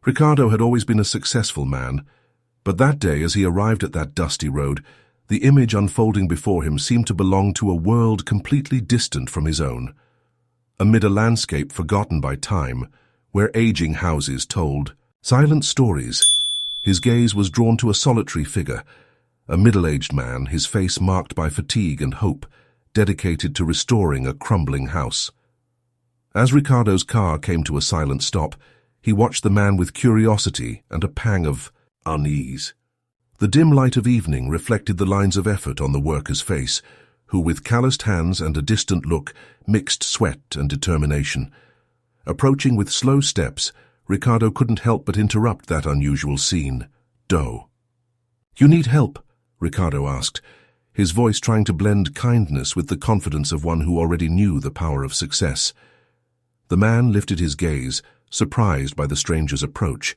Ricardo had always been a successful man, but that day as he arrived at that dusty road, the image unfolding before him seemed to belong to a world completely distant from his own. Amid a landscape forgotten by time, where aging houses told silent stories, his gaze was drawn to a solitary figure, a middle-aged man, his face marked by fatigue and hope, dedicated to restoring a crumbling house. As Ricardo's car came to a silent stop, he watched the man with curiosity and a pang of unease. The dim light of evening reflected the lines of effort on the worker's face, who with calloused hands and a distant look mixed sweat and determination. Approaching with slow steps, Ricardo couldn't help but interrupt that unusual scene. "Doe." "You need help?" Ricardo asked, his voice trying to blend kindness with the confidence of one who already knew the power of success. The man lifted his gaze, surprised by the stranger's approach.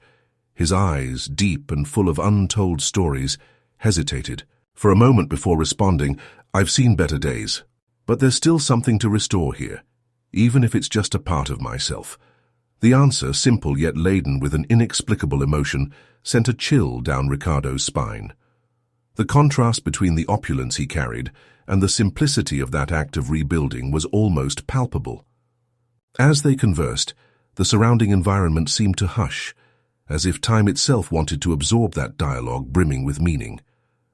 His eyes, deep and full of untold stories, hesitated. For a moment before responding, "I've seen better days. But there's still something to restore here, even if it's just a part of myself." The answer, simple yet laden with an inexplicable emotion, sent a chill down Ricardo's spine. The contrast between the opulence he carried and the simplicity of that act of rebuilding was almost palpable. As they conversed, the surrounding environment seemed to hush, as if time itself wanted to absorb that dialogue brimming with meaning.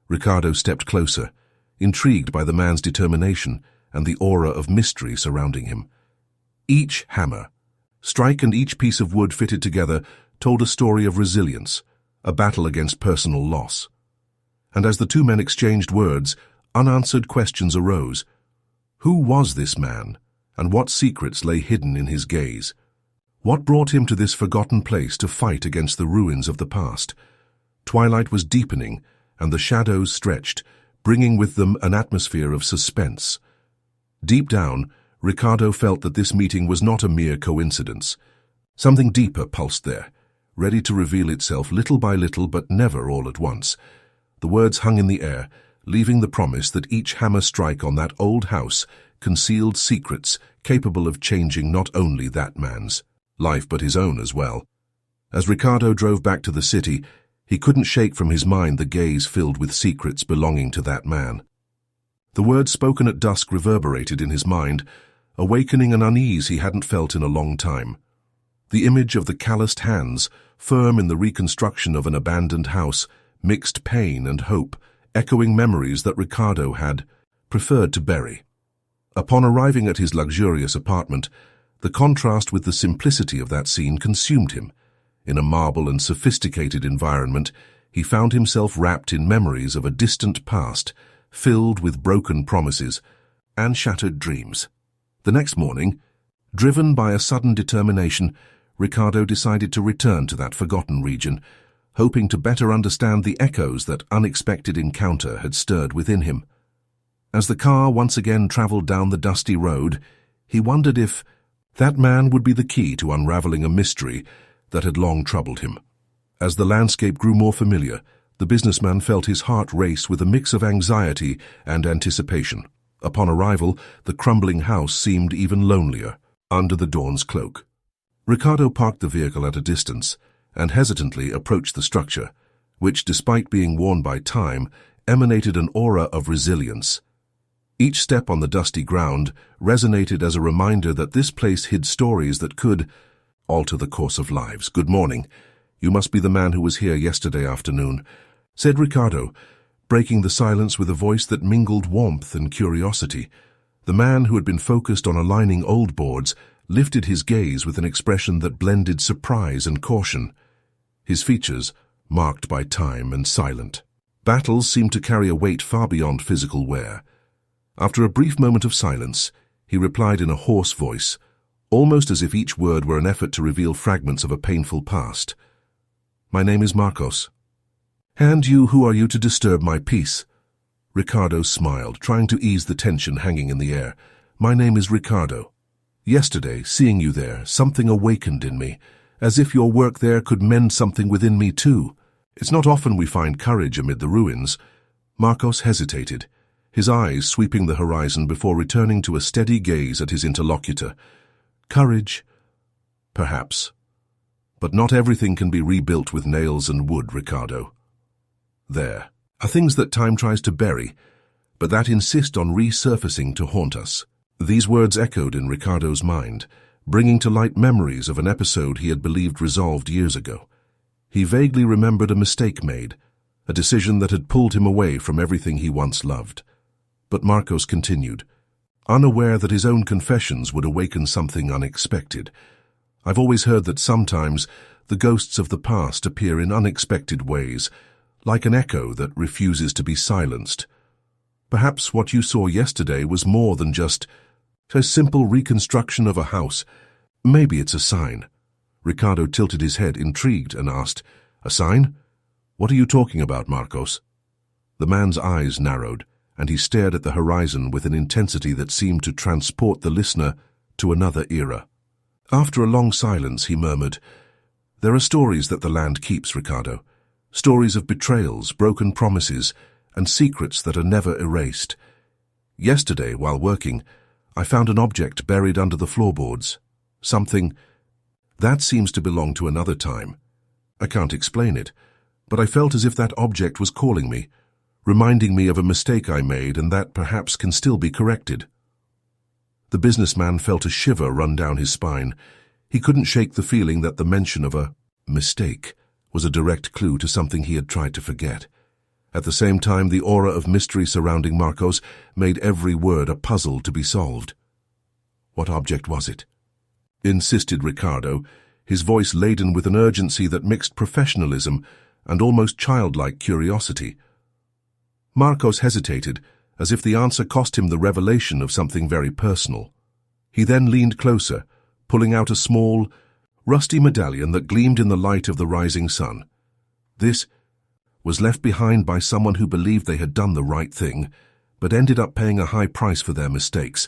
Ricardo stepped closer, intrigued by the man's determination and the aura of mystery surrounding him. Each hammer, strike and each piece of wood fitted together told a story of resilience, a battle against personal loss. And as the two men exchanged words, unanswered questions arose. Who was this man, and what secrets lay hidden in his gaze? What brought him to this forgotten place to fight against the ruins of the past? Twilight was deepening, and the shadows stretched, bringing with them an atmosphere of suspense. Deep down, Ricardo felt that this meeting was not a mere coincidence. Something deeper pulsed there, ready to reveal itself little by little but never all at once. The words hung in the air, leaving the promise that each hammer strike on that old house concealed secrets capable of changing not only that man's life but his own as well. As Ricardo drove back to the city, he couldn't shake from his mind the gaze filled with secrets belonging to that man. The words spoken at dusk reverberated in his mind, awakening an unease he hadn't felt in a long time. The image of the calloused hands, firm in the reconstruction of an abandoned house, mixed pain and hope, echoing memories that Ricardo had preferred to bury. Upon arriving at his luxurious apartment, the contrast with the simplicity of that scene consumed him. In a marble and sophisticated environment, he found himself wrapped in memories of a distant past, filled with broken promises and shattered dreams. The next morning, driven by a sudden determination, Ricardo decided to return to that forgotten region, hoping to better understand the echoes that unexpected encounter had stirred within him. As the car once again traveled down the dusty road, he wondered if that man would be the key to unraveling a mystery that had long troubled him. As the landscape grew more familiar, the businessman felt his heart race with a mix of anxiety and anticipation. Upon arrival, the crumbling house seemed even lonelier, under the dawn's cloak. Ricardo parked the vehicle at a distance and hesitantly approached the structure, which, despite being worn by time, emanated an aura of resilience. Each step on the dusty ground resonated as a reminder that this place hid stories that could alter the course of lives. "Good morning. You must be the man who was here yesterday afternoon," said Ricardo, breaking the silence with a voice that mingled warmth and curiosity. The man, who had been focused on aligning old boards, lifted his gaze with an expression that blended surprise and caution. His features, marked by time and silent. Battles seemed to carry a weight far beyond physical wear. After a brief moment of silence, he replied in a hoarse voice, almost as if each word were an effort to reveal fragments of a painful past. "My name is Marcos." "And you, who are you to disturb my peace?" Ricardo smiled, trying to ease the tension hanging in the air. "My name is Ricardo. Yesterday, seeing you there, something awakened in me, as if your work there could mend something within me too. It's not often we find courage amid the ruins." Marcos hesitated, his eyes sweeping the horizon before returning to a steady gaze at his interlocutor. "Courage? Perhaps. But not everything can be rebuilt with nails and wood, Ricardo. There are things that time tries to bury, but that insist on resurfacing to haunt us. These words echoed in Ricardo's mind, bringing to light memories of an episode he had believed resolved years ago. He vaguely remembered a mistake made, a decision that had pulled him away from everything he once loved. But Marcos continued, unaware that his own confessions would awaken something unexpected. I've always heard that sometimes the ghosts of the past appear in unexpected ways, like an echo that refuses to be silenced. Perhaps what you saw yesterday was more than just a simple reconstruction of a house. Maybe it's a sign. Ricardo tilted his head, intrigued, and asked, A sign? What are you talking about, Marcos? The man's eyes narrowed, and he stared at the horizon with an intensity that seemed to transport the listener to another era. After a long silence, he murmured, There are stories that the land keeps, Ricardo. Stories of betrayals, broken promises, and secrets that are never erased. Yesterday, while working, I found an object buried under the floorboards. Something that seems to belong to another time. I can't explain it, but I felt as if that object was calling me, reminding me of a mistake I made and that perhaps can still be corrected. The businessman felt a shiver run down his spine. He couldn't shake the feeling that the mention of a mistake was a direct clue to something he had tried to forget. At the same time, the aura of mystery surrounding Marcos made every word a puzzle to be solved. What object was it? Insisted Ricardo, his voice laden with an urgency that mixed professionalism and almost childlike curiosity. Marcos hesitated, as if the answer cost him the revelation of something very personal. He then leaned closer, pulling out a small, rusty medallion that gleamed in the light of the rising sun. This was left behind by someone who believed they had done the right thing, but ended up paying a high price for their mistakes.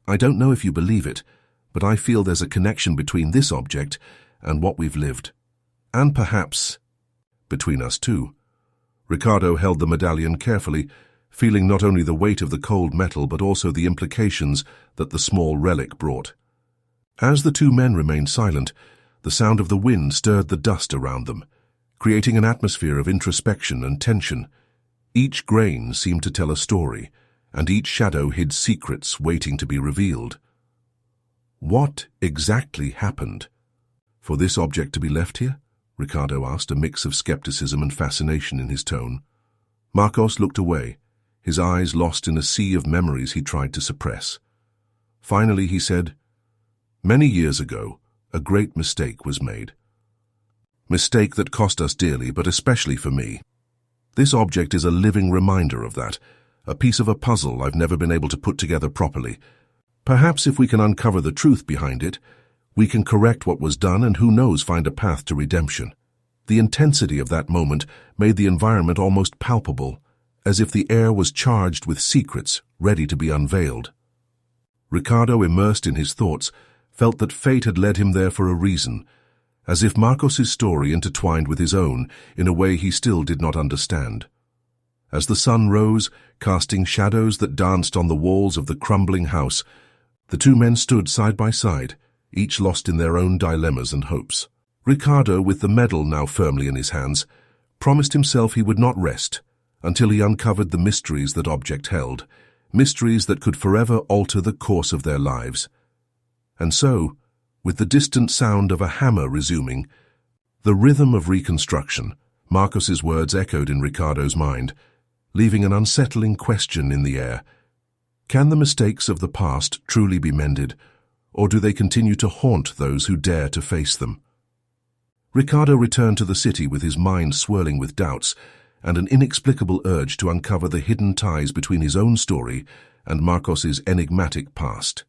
I don't know if you believe it, but I feel there's a connection between this object and what we've lived. And perhaps between us too. Ricardo held the medallion carefully, feeling not only the weight of the cold metal but also the implications that the small relic brought. As the two men remained silent, the sound of the wind stirred the dust around them, creating an atmosphere of introspection and tension. Each grain seemed to tell a story, and each shadow hid secrets waiting to be revealed. What exactly happened for this object to be left here? Ricardo asked, a mix of skepticism and fascination in his tone. Marcos looked away, his eyes lost in a sea of memories he tried to suppress. Finally he said, Many years ago, a great mistake was made. Mistake that cost us dearly, but especially for me. This object is a living reminder of that, a piece of a puzzle I've never been able to put together properly. Perhaps if we can uncover the truth behind it, we can correct what was done and who knows find a path to redemption. The intensity of that moment made the environment almost palpable, as if the air was charged with secrets ready to be unveiled. Ricardo, immersed in his thoughts, felt that fate had led him there for a reason, as if Marcos's story intertwined with his own in a way he still did not understand. As the sun rose, casting shadows that danced on the walls of the crumbling house, the two men stood side by side, each lost in their own dilemmas and hopes. Ricardo, with the medal now firmly in his hands, promised himself he would not rest until he uncovered the mysteries that object held, mysteries that could forever alter the course of their lives. And so, with the distant sound of a hammer resuming, the rhythm of reconstruction, Marcos's words echoed in Ricardo's mind, leaving an unsettling question in the air. Can the mistakes of the past truly be mended, or do they continue to haunt those who dare to face them? Ricardo returned to the city with his mind swirling with doubts and an inexplicable urge to uncover the hidden ties between his own story and Marcos's enigmatic past.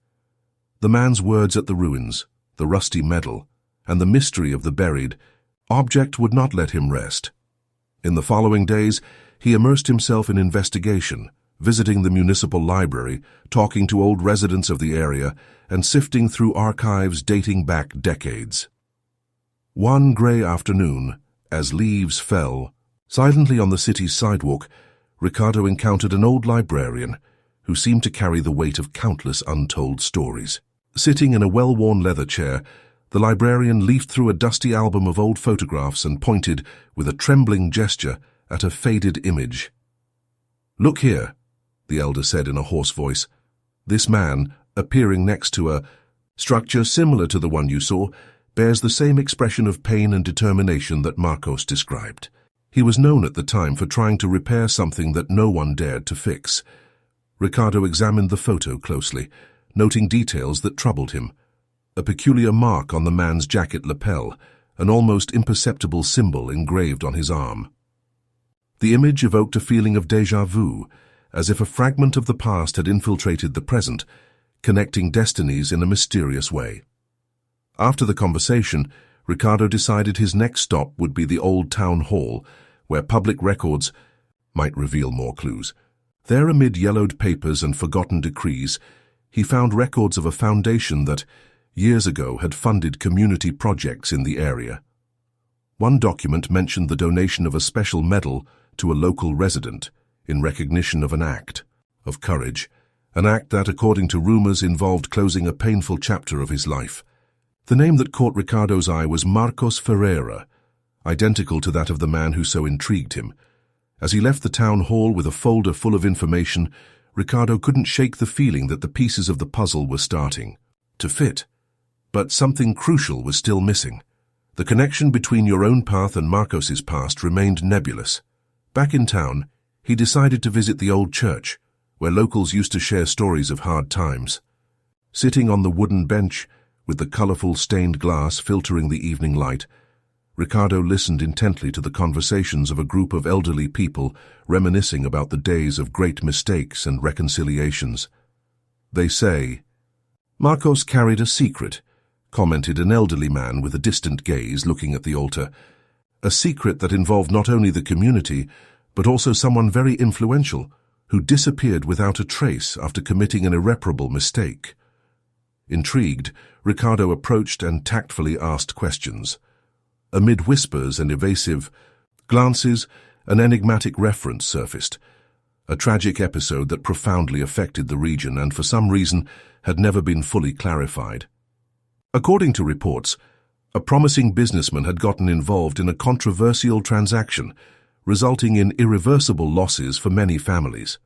The man's words at the ruins, the rusty medal, and the mystery of the buried object would not let him rest. In the following days, he immersed himself in investigation, visiting the municipal library, talking to old residents of the area, and sifting through archives dating back decades. One gray afternoon, as leaves fell, silently on the city's sidewalk, Ricardo encountered an old librarian who seemed to carry the weight of countless untold stories. Sitting in a well-worn leather chair, The librarian leafed through a dusty album of old photographs and pointed, with a trembling gesture, at a faded image. "Look here," the elder said in a hoarse voice. "This man, appearing next to a structure similar to the one you saw, bears the same expression of pain and determination that Marcos described. He was known at the time for trying to repair something that no one dared to fix." Ricardo examined the photo closely, noting details that troubled him. A peculiar mark on the man's jacket lapel, an almost imperceptible symbol engraved on his arm. The image evoked a feeling of déjà vu, as if a fragment of the past had infiltrated the present, connecting destinies in a mysterious way. After the conversation, Ricardo decided his next stop would be the old town hall, where public records might reveal more clues. There, amid yellowed papers and forgotten decrees, he found records of a foundation that, years ago, had funded community projects in the area. One document mentioned the donation of a special medal to a local resident in recognition of an act of courage, an act that, according to rumors, involved closing a painful chapter of his life. The name that caught Ricardo's eye was Marcos Ferreira, identical to that of the man who so intrigued him. As he left the town hall with a folder full of information, Ricardo couldn't shake the feeling that the pieces of the puzzle were starting to fit. But something crucial was still missing. The connection between your own path and Marcos's past remained nebulous. Back in town, he decided to visit the old church, where locals used to share stories of hard times. Sitting on the wooden bench, with the colorful stained glass filtering the evening light, Ricardo listened intently to the conversations of a group of elderly people reminiscing about the days of great mistakes and reconciliations. "They say, Marcos carried a secret," commented an elderly man with a distant gaze looking at the altar. "A secret that involved not only the community, but also someone very influential, who disappeared without a trace after committing an irreparable mistake." Intrigued, Ricardo approached and tactfully asked questions. Amid whispers and evasive glances, an enigmatic reference surfaced, a tragic episode that profoundly affected the region and, for some reason, had never been fully clarified. According to reports, a promising businessman had gotten involved in a controversial transaction, resulting in irreversible losses for many families.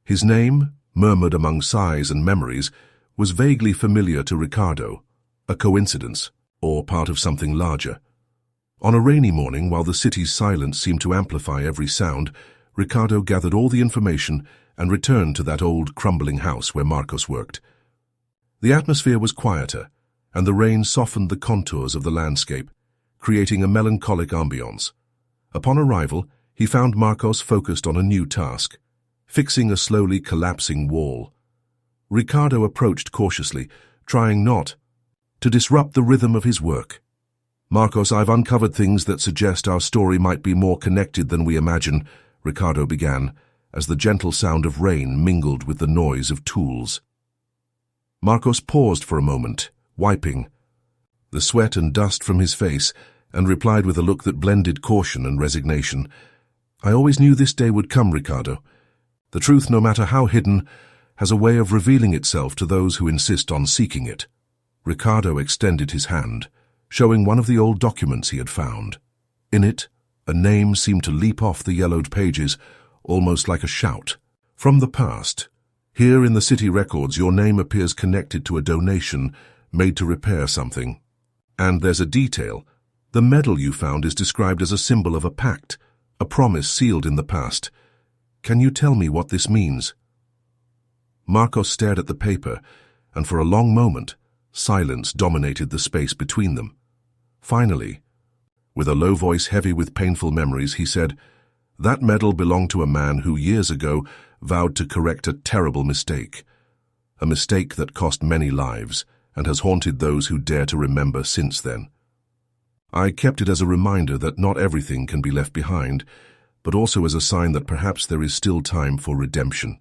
His name, murmured among sighs and memories, was vaguely familiar to Ricardo, a coincidence, or part of something larger. On a rainy morning, while the city's silence seemed to amplify every sound, Ricardo gathered all the information and returned to that old, crumbling house where Marcos worked. The atmosphere was quieter, and the rain softened the contours of the landscape, creating a melancholic ambiance. Upon arrival, he found Marcos focused on a new task, fixing a slowly collapsing wall. Ricardo approached cautiously, trying not to disrupt the rhythm of his work. "Marcos, I've uncovered things that suggest our story might be more connected than we imagine," Ricardo began, as the gentle sound of rain mingled with the noise of tools. Marcos paused for a moment, wiping the sweat and dust from his face, and replied with a look that blended caution and resignation. "I always knew this day would come, Ricardo. The truth, no matter how hidden, has a way of revealing itself to those who insist on seeking it." Ricardo extended his hand, showing one of the old documents he had found. In it, a name seemed to leap off the yellowed pages, almost like a shout. "From the past. Here in the city records, your name appears connected to a donation made to repair something. And there's a detail. The medal you found is described as a symbol of a pact, a promise sealed in the past. Can you tell me what this means?" Marcos stared at the paper, and for a long moment, silence dominated the space between them. Finally, with a low voice heavy with painful memories, he said, "That medal belonged to a man who years ago vowed to correct a terrible mistake. A mistake that cost many lives and has haunted those who dare to remember since then. I kept it as a reminder that not everything can be left behind, but also as a sign that perhaps there is still time for redemption."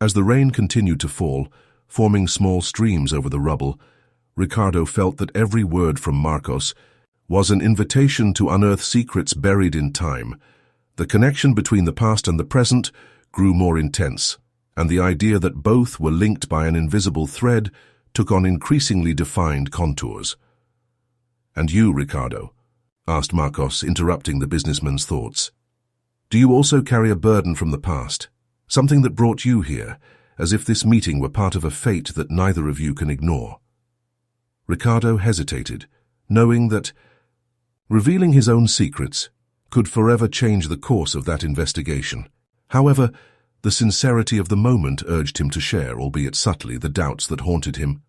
As the rain continued to fall, forming small streams over the rubble, Ricardo felt that every word from Marcos was an invitation to unearth secrets buried in time. The connection between the past and the present grew more intense, and the idea that both were linked by an invisible thread took on increasingly defined contours. "And you, Ricardo?" asked Marcos, interrupting the businessman's thoughts. "Do you also carry a burden from the past, something that brought you here, as if this meeting were part of a fate that neither of you can ignore?" Ricardo hesitated, knowing that revealing his own secrets could forever change the course of that investigation. However, the sincerity of the moment urged him to share, albeit subtly, the doubts that haunted him.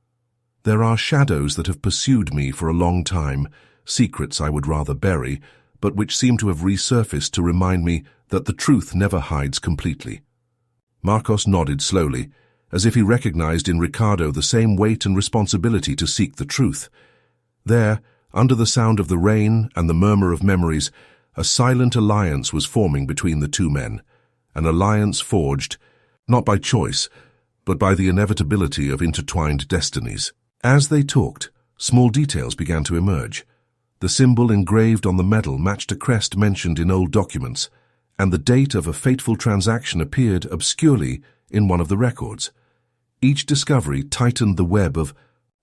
"There are shadows that have pursued me for a long time, secrets I would rather bury, but which seem to have resurfaced to remind me that the truth never hides completely." Marcos nodded slowly, as if he recognized in Ricardo the same weight and responsibility to seek the truth. There, under the sound of the rain and the murmur of memories, a silent alliance was forming between the two men, an alliance forged, not by choice, but by the inevitability of intertwined destinies. As they talked, small details began to emerge. The symbol engraved on the medal matched a crest mentioned in old documents, and the date of a fateful transaction appeared obscurely in one of the records. Each discovery tightened the web of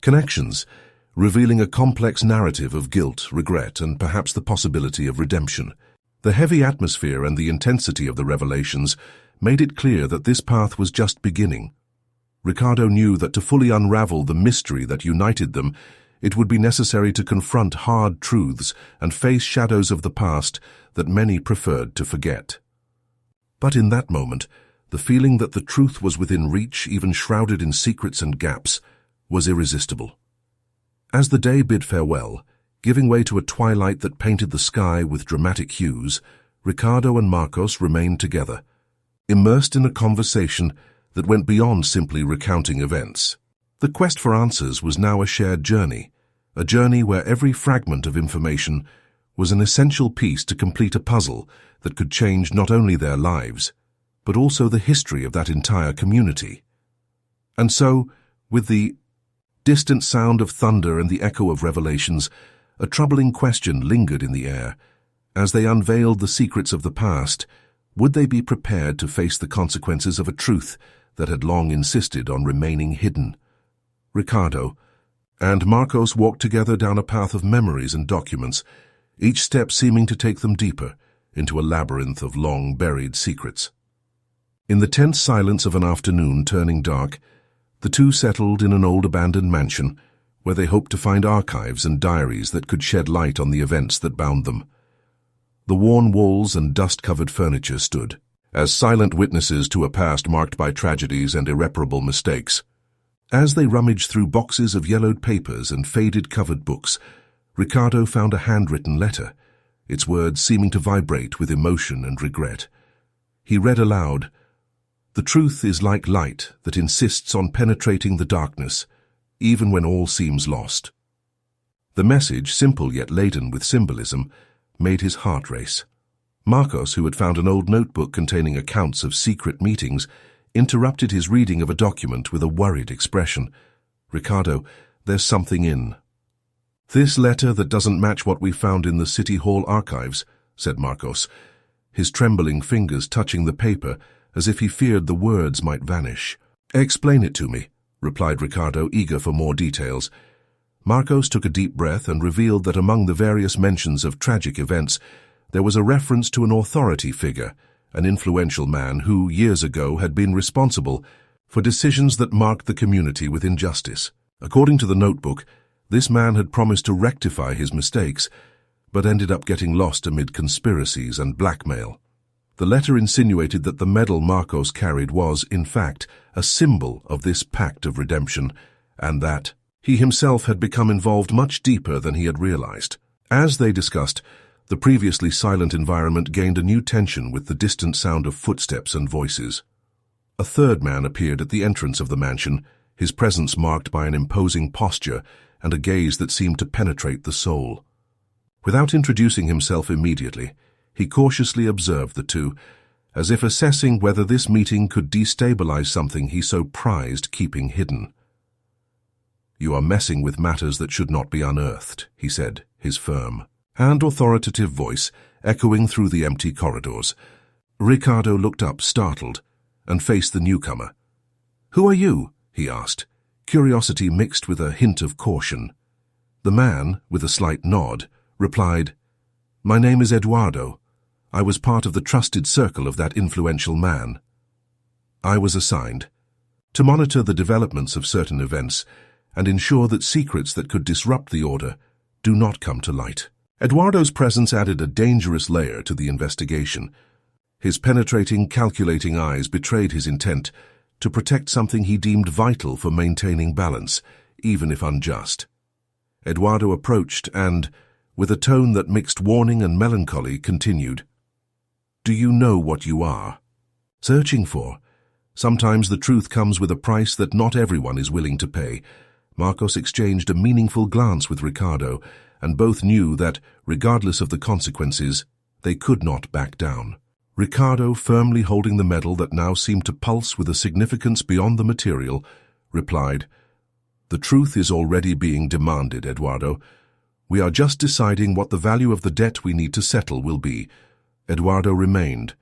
connections, revealing a complex narrative of guilt, regret, and perhaps the possibility of redemption. The heavy atmosphere and the intensity of the revelations made it clear that this path was just beginning. Ricardo knew that to fully unravel the mystery that united them, it would be necessary to confront hard truths and face shadows of the past that many preferred to forget. But in that moment, the feeling that the truth was within reach, even shrouded in secrets and gaps, was irresistible. As the day bid farewell, giving way to a twilight that painted the sky with dramatic hues, Ricardo and Marcos remained together, immersed in a conversation that went beyond simply recounting events. The quest for answers was now a shared journey, a journey where every fragment of information was an essential piece to complete a puzzle that could change not only their lives, but also the history of that entire community. And so, with the distant sound of thunder and the echo of revelations, a troubling question lingered in the air. As they unveiled the secrets of the past, would they be prepared to face the consequences of a truth that had long insisted on remaining hidden? Ricardo and Marcos walked together down a path of memories and documents, each step seeming to take them deeper into a labyrinth of long-buried secrets. In the tense silence of an afternoon turning dark, the two settled in an old abandoned mansion where they hoped to find archives and diaries that could shed light on the events that bound them. The worn walls and dust-covered furniture stood as silent witnesses to a past marked by tragedies and irreparable mistakes. As they rummaged through boxes of yellowed papers and faded-covered books, Ricardo found a handwritten letter, its words seeming to vibrate with emotion and regret. He read aloud, "The truth is like light that insists on penetrating the darkness, even when all seems lost." The message, simple yet laden with symbolism, made his heart race. Marcos, who had found an old notebook containing accounts of secret meetings, interrupted his reading of a document with a worried expression. "Ricardo, there's something in this letter that doesn't match what we found in the City Hall archives," said Marcos, his trembling fingers touching the paper as if he feared the words might vanish. "Explain it to me," replied Ricardo, eager for more details. Marcos took a deep breath and revealed that among the various mentions of tragic events, there was a reference to an authority figure, an influential man who, years ago, had been responsible for decisions that marked the community with injustice. According to the notebook, this man had promised to rectify his mistakes, but ended up getting lost amid conspiracies and blackmail. The letter insinuated that the medal Marcos carried was, in fact, a symbol of this pact of redemption, and that he himself had become involved much deeper than he had realized. As they discussed, the previously silent environment gained a new tension with the distant sound of footsteps and voices. A third man appeared at the entrance of the mansion, his presence marked by an imposing posture and a gaze that seemed to penetrate the soul. Without introducing himself immediately, he cautiously observed the two, as if assessing whether this meeting could destabilize something he so prized keeping hidden. "You are messing with matters that should not be unearthed," he said, his firm and authoritative voice echoing through the empty corridors. Ricardo looked up, startled, and faced the newcomer. "Who are you?" he asked, curiosity mixed with a hint of caution. The man, with a slight nod, replied, "My name is Eduardo. I was part of the trusted circle of that influential man. I was assigned to monitor the developments of certain events and ensure that secrets that could disrupt the order do not come to light." Eduardo's presence added a dangerous layer to the investigation. His penetrating, calculating eyes betrayed his intent to protect something he deemed vital for maintaining balance, even if unjust. Eduardo approached and, with a tone that mixed warning and melancholy, continued, "Do you know what you are searching for? Sometimes the truth comes with a price that not everyone is willing to pay." Marcos exchanged a meaningful glance with Ricardo, and both knew that, regardless of the consequences, they could not back down. Ricardo, firmly holding the medal that now seemed to pulse with a significance beyond the material, replied, "The truth is already being demanded, Eduardo. We are just deciding what the value of the debt we need to settle will be." Eduardo remained,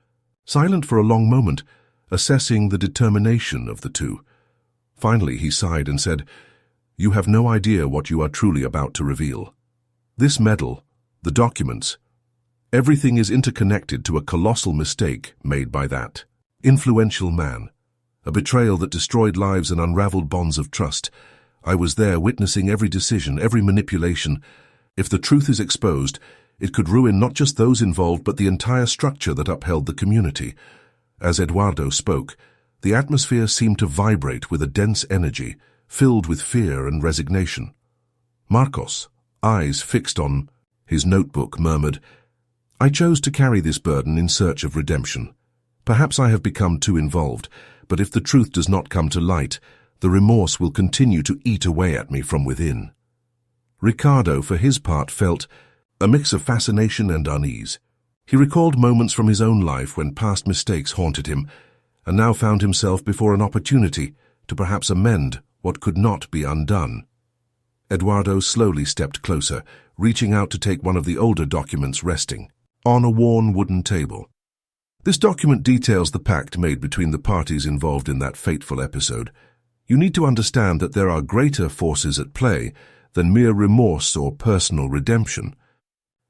silent for a long moment, assessing the determination of the two. Finally he sighed and said, "You have no idea what you are truly about to reveal. This medal, the documents, everything is interconnected to a colossal mistake made by that influential man, a betrayal that destroyed lives and unraveled bonds of trust. I was there witnessing every decision, every manipulation. If the truth is exposed, it could ruin not just those involved but the entire structure that upheld the community." As Eduardo spoke, the atmosphere seemed to vibrate with a dense energy, filled with fear and resignation. Marcos, eyes fixed on his notebook, murmured, "I chose to carry this burden in search of redemption. Perhaps I have become too involved, but if the truth does not come to light, the remorse will continue to eat away at me from within." Ricardo, for his part, felt a mix of fascination and unease. He recalled moments from his own life when past mistakes haunted him, and now found himself before an opportunity to perhaps amend what could not be undone. Eduardo slowly stepped closer, reaching out to take one of the older documents resting on a worn wooden table. This document details the pact made between the parties involved in that fateful episode. You need to understand that there are greater forces at play than mere remorse or personal redemption.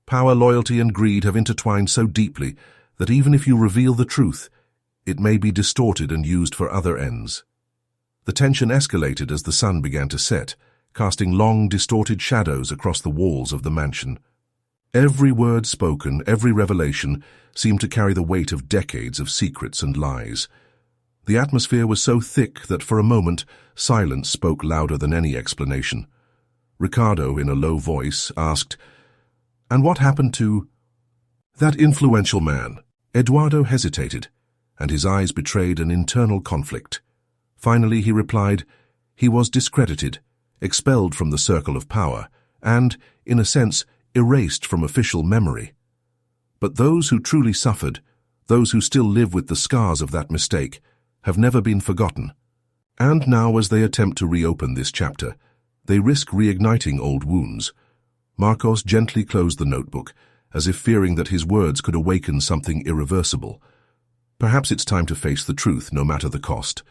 Power, loyalty, and greed have intertwined so deeply that even if you reveal the truth, it may be distorted and used for other ends. The tension escalated as the sun began to set, casting long, distorted shadows across the walls of the mansion. Every word spoken, every revelation, seemed to carry the weight of decades of secrets and lies. The atmosphere was so thick that for a moment, silence spoke louder than any explanation. Ricardo, in a low voice, asked, "And what happened to that influential man?" Eduardo hesitated, and his eyes betrayed an internal conflict. Finally he replied, "He was discredited, expelled from the circle of power, and, in a sense, erased from official memory. But those who truly suffered, those who still live with the scars of that mistake, have never been forgotten. And now, as they attempt to reopen this chapter, they risk reigniting old wounds." Marcos gently closed the notebook, as if fearing that his words could awaken something irreversible. "Perhaps it's time to face the truth, no matter the cost,"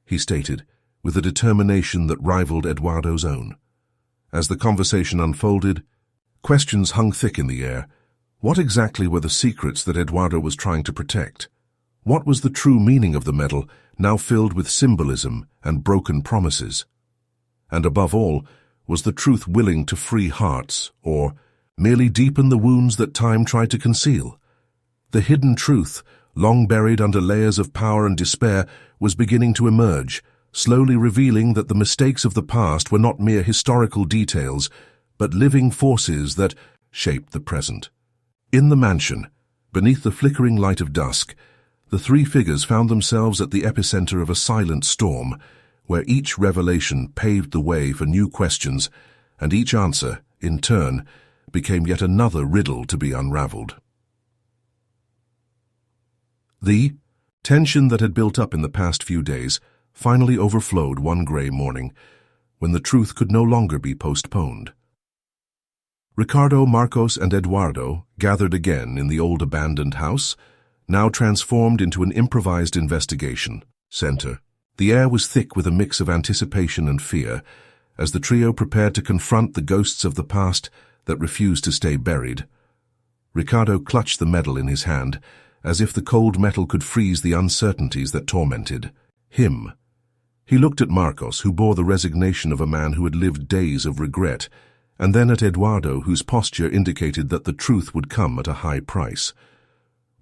he stated, with a determination that rivaled Eduardo's own. As the conversation unfolded, questions hung thick in the air. What exactly were the secrets that Eduardo was trying to protect? What was the true meaning of the medal, now filled with symbolism and broken promises? And above all, was the truth willing to free hearts, or merely deepen the wounds that time tried to conceal? The hidden truth, long buried under layers of power and despair, was beginning to emerge, slowly revealing that the mistakes of the past were not mere historical details, but living forces that shaped the present. In the mansion, beneath the flickering light of dusk, the three figures found themselves at the epicenter of a silent storm, where each revelation paved the way for new questions, and each answer, in turn, became yet another riddle to be unraveled. The tension that had built up in the past few days finally overflowed one gray morning, when the truth could no longer be postponed. Ricardo, Marcos, and Eduardo gathered again in the old abandoned house, now transformed into an improvised investigation center. The air was thick with a mix of anticipation and fear, as the trio prepared to confront the ghosts of the past that refused to stay buried. Ricardo clutched the medal in his hand, as if the cold metal could freeze the uncertainties that tormented him. He looked at Marcos, who bore the resignation of a man who had lived days of regret, and then at Eduardo, whose posture indicated that the truth would come at a high price.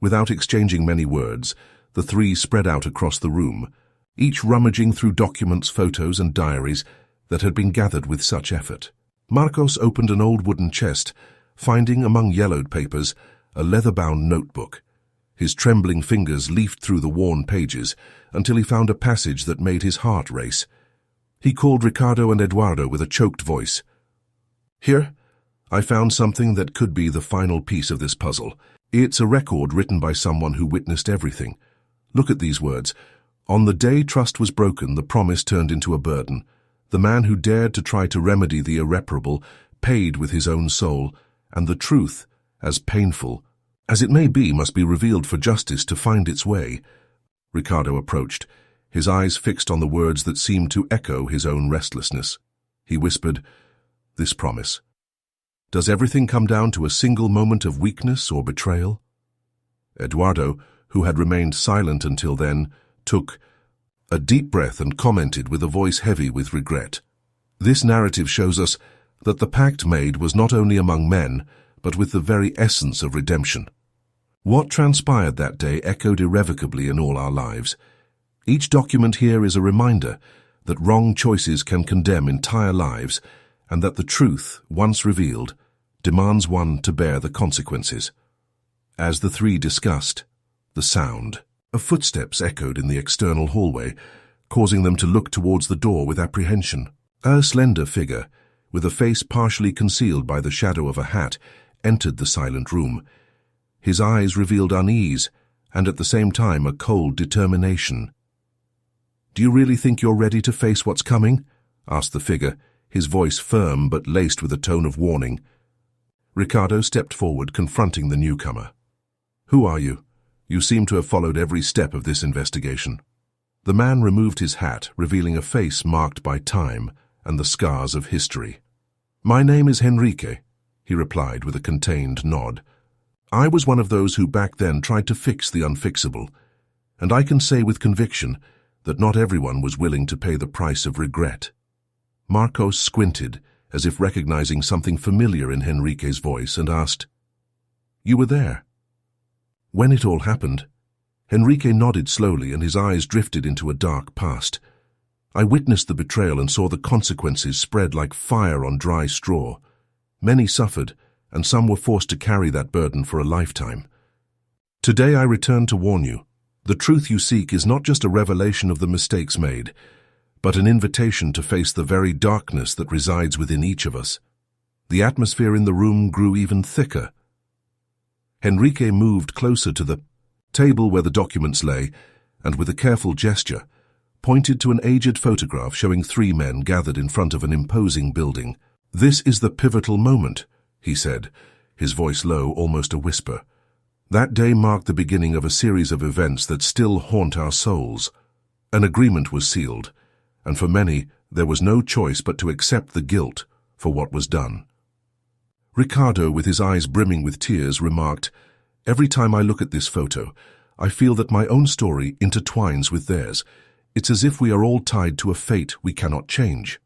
Without exchanging many words, the three spread out across the room, each rummaging through documents, photos, and diaries that had been gathered with such effort. Marcos opened an old wooden chest, finding among yellowed papers a leather-bound notebook. His trembling fingers leafed through the worn pages until he found a passage that made his heart race. He called Ricardo and Eduardo with a choked voice. "Here, I found something that could be the final piece of this puzzle. It's a record written by someone who witnessed everything. Look at these words. On the day trust was broken, the promise turned into a burden. The man who dared to try to remedy the irreparable paid with his own soul, and the truth, as painful as it may be, must be revealed for justice to find its way." Ricardo approached, his eyes fixed on the words that seemed to echo his own restlessness. He whispered, "This promise. Does everything come down to a single moment of weakness or betrayal?" Eduardo, who had remained silent until then, took a deep breath and commented with a voice heavy with regret. "This narrative shows us that the pact made was not only among men, but with the very essence of redemption. What transpired that day echoed irrevocably in all our lives. Each document here is a reminder that wrong choices can condemn entire lives, and that the truth, once revealed, demands one to bear the consequences." As the three discussed, the sound of footsteps echoed in the external hallway, causing them to look towards the door with apprehension. A slender figure, with a face partially concealed by the shadow of a hat, entered the silent room. His eyes revealed unease, and at the same time a cold determination. "Do you really think you're ready to face what's coming?" asked the figure, his voice firm but laced with a tone of warning. Ricardo stepped forward, confronting the newcomer. "Who are you? You seem to have followed every step of this investigation." The man removed his hat, revealing a face marked by time and the scars of history. "My name is Henrique," he replied with a contained nod. "I was one of those who back then tried to fix the unfixable, and I can say with conviction that not everyone was willing to pay the price of regret." Marcos squinted, as if recognizing something familiar in Henrique's voice, and asked, "You were there?" "When it all happened?" Henrique nodded slowly, and his eyes drifted into a dark past. "I witnessed the betrayal and saw the consequences spread like fire on dry straw. Many suffered, and some were forced to carry that burden for a lifetime. Today I return to warn you. The truth you seek is not just a revelation of the mistakes made, but an invitation to face the very darkness that resides within each of us." The atmosphere in the room grew even thicker. Henrique moved closer to the table where the documents lay, and with a careful gesture, pointed to an aged photograph showing three men gathered in front of an imposing building. "This is the pivotal moment," he said, his voice low, almost a whisper. "That day marked the beginning of a series of events that still haunt our souls. An agreement was sealed, and for many there was no choice but to accept the guilt for what was done." Ricardo, with his eyes brimming with tears, remarked, "Every time I look at this photo, I feel that my own story intertwines with theirs. It's as if we are all tied to a fate we cannot change."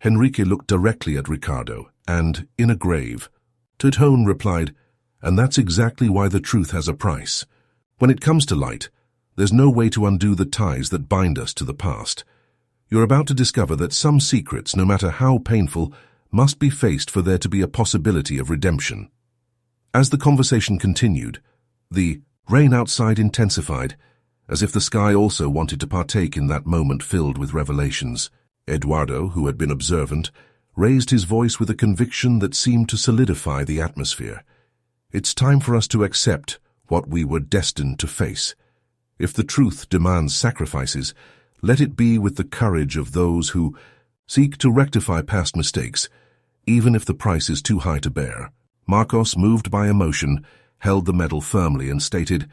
Henrique looked directly at Ricardo, and, in a grave tone, replied, "And that's exactly why the truth has a price. When it comes to light, there's no way to undo the ties that bind us to the past. You're about to discover that some secrets, no matter how painful, must be faced for there to be a possibility of redemption." As the conversation continued, the rain outside intensified, as if the sky also wanted to partake in that moment filled with revelations. Eduardo, who had been observant, raised his voice with a conviction that seemed to solidify the atmosphere. "It's time for us to accept what we were destined to face. If the truth demands sacrifices, let it be with the courage of those who seek to rectify past mistakes, even if the price is too high to bear." Marcos, moved by emotion, held the medal firmly and stated,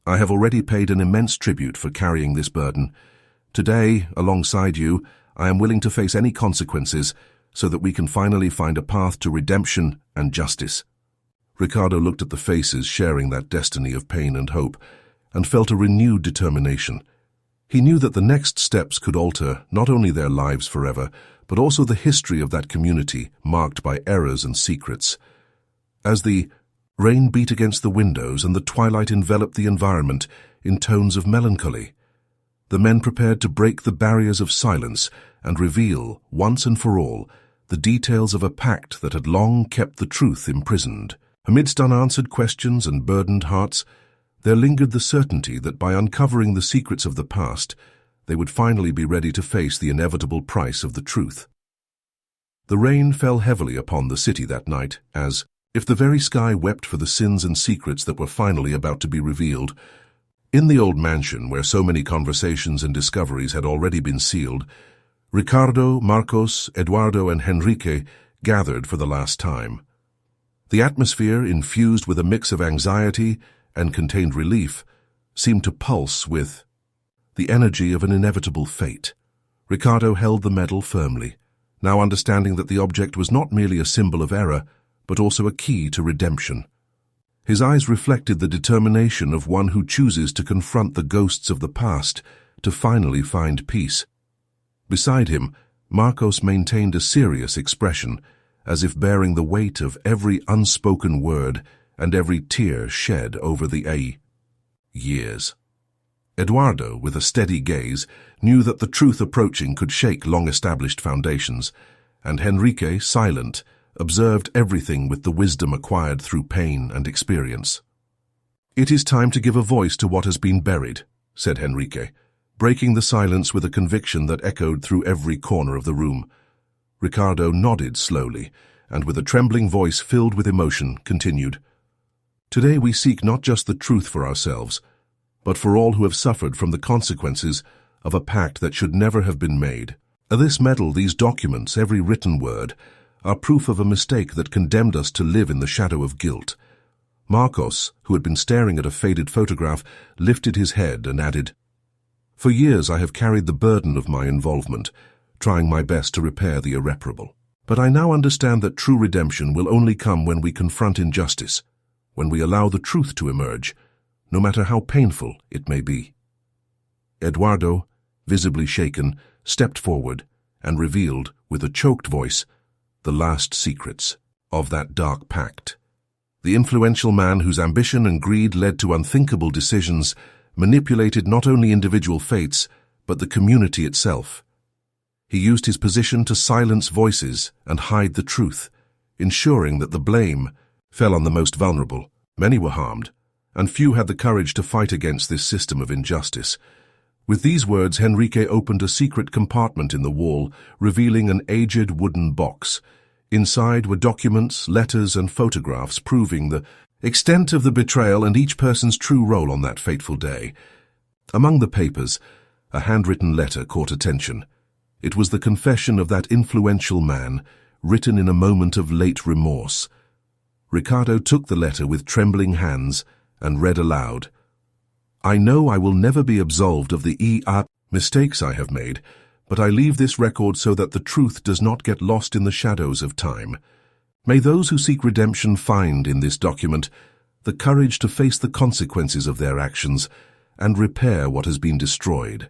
"I have already paid an immense tribute for carrying this burden. Today, alongside you, I am willing to face any consequences so that we can finally find a path to redemption and justice." Ricardo looked at the faces sharing that destiny of pain and hope and felt a renewed determination. He knew that the next steps could alter not only their lives forever, but also the history of that community marked by errors and secrets. As the rain beat against the windows and the twilight enveloped the environment in tones of melancholy, the men prepared to break the barriers of silence and reveal, once and for all, the details of a pact that had long kept the truth imprisoned. Amidst unanswered questions and burdened hearts, there lingered the certainty that by uncovering the secrets of the past, they would finally be ready to face the inevitable price of the truth. The rain fell heavily upon the city that night, as if the very sky wept for the sins and secrets that were finally about to be revealed. In the old mansion, where so many conversations and discoveries had already been sealed, Ricardo, Marcos, Eduardo, and Henrique gathered for the last time. The atmosphere, infused with a mix of anxiety and contained relief, seemed to pulse with the energy of an inevitable fate. Ricardo held the medal firmly, now understanding that the object was not merely a symbol of error, but also a key to redemption. His eyes reflected the determination of one who chooses to confront the ghosts of the past to finally find peace. Beside him, Marcos maintained a serious expression, as if bearing the weight of every unspoken word and every tear shed over the years. Eduardo, with a steady gaze, knew that the truth approaching could shake long-established foundations, and Henrique, silent, observed everything with the wisdom acquired through pain and experience. "It is time to give a voice to what has been buried," said Henrique, breaking the silence with a conviction that echoed through every corner of the room. Ricardo nodded slowly, and with a trembling voice filled with emotion, continued, "Today we seek not just the truth for ourselves, but for all who have suffered from the consequences of a pact that should never have been made. This medal, these documents, every written word, are proof of a mistake that condemned us to live in the shadow of guilt." Marcos, who had been staring at a faded photograph, lifted his head and added, "For years I have carried the burden of my involvement, trying my best to repair the irreparable. But I now understand that true redemption will only come when we confront injustice, when we allow the truth to emerge, no matter how painful it may be." Eduardo, visibly shaken, stepped forward and revealed, with a choked voice, the last secrets of that dark pact. The influential man whose ambition and greed led to unthinkable decisions manipulated not only individual fates, but the community itself. He used his position to silence voices and hide the truth, ensuring that the blame fell on the most vulnerable. Many were harmed, and few had the courage to fight against this system of injustice. With these words, Henrique opened a secret compartment in the wall, revealing an aged wooden box. Inside were documents, letters, and photographs proving the extent of the betrayal and each person's true role on that fateful day. Among the papers, a handwritten letter caught attention. It was the confession of that influential man, written in a moment of late remorse. Ricardo took the letter with trembling hands and read aloud, "I know I will never be absolved of the mistakes I have made, but I leave this record so that the truth does not get lost in the shadows of time. May those who seek redemption find in this document the courage to face the consequences of their actions and repair what has been destroyed."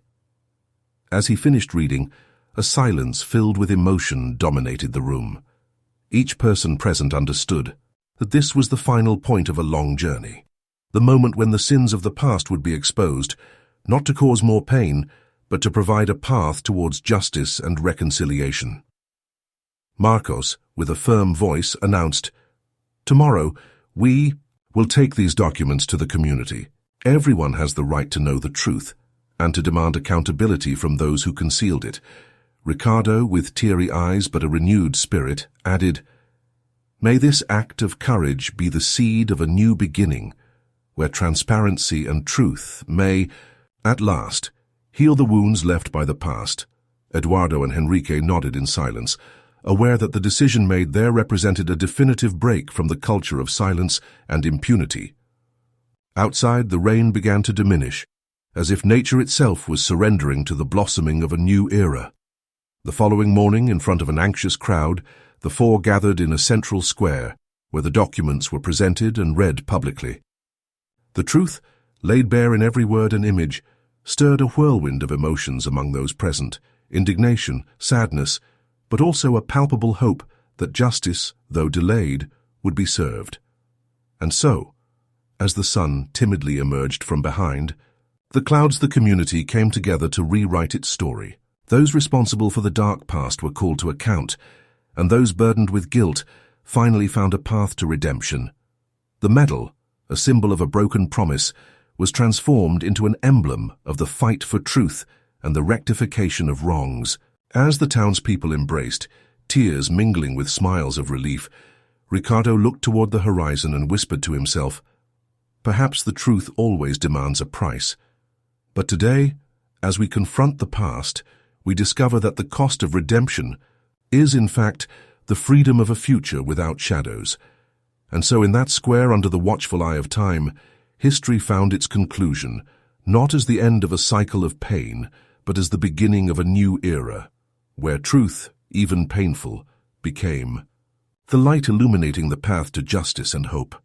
As he finished reading, a silence filled with emotion dominated the room. Each person present understood that this was the final point of a long journey, the moment when the sins of the past would be exposed, not to cause more pain, but to provide a path towards justice and reconciliation. Marcos, with a firm voice, announced, "Tomorrow, we will take these documents to the community. Everyone has the right to know the truth and to demand accountability from those who concealed it." Ricardo, with teary eyes but a renewed spirit, added, "May this act of courage be the seed of a new beginning, where transparency and truth may, at last, heal the wounds left by the past." Eduardo and Henrique nodded in silence, aware that the decision made there represented a definitive break from the culture of silence and impunity. Outside, the rain began to diminish, as if nature itself was surrendering to the blossoming of a new era. The following morning, in front of an anxious crowd, the four gathered in a central square, where the documents were presented and read publicly. The truth, laid bare in every word and image, stirred a whirlwind of emotions among those present, indignation, sadness, but also a palpable hope that justice, though delayed, would be served. And so, as the sun timidly emerged from behind, the clouds the community came together to rewrite its story. Those responsible for the dark past were called to account, and those burdened with guilt finally found a path to redemption. The medal, a symbol of a broken promise, was transformed into an emblem of the fight for truth and the rectification of wrongs. As the townspeople embraced, tears mingling with smiles of relief, Ricardo looked toward the horizon and whispered to himself, "Perhaps the truth always demands a price. But today, as we confront the past, we discover that the cost of redemption is, in fact, the freedom of a future without shadows." And so in that square under the watchful eye of time, history found its conclusion, not as the end of a cycle of pain, but as the beginning of a new era, where truth, even painful, became the light illuminating the path to justice and hope.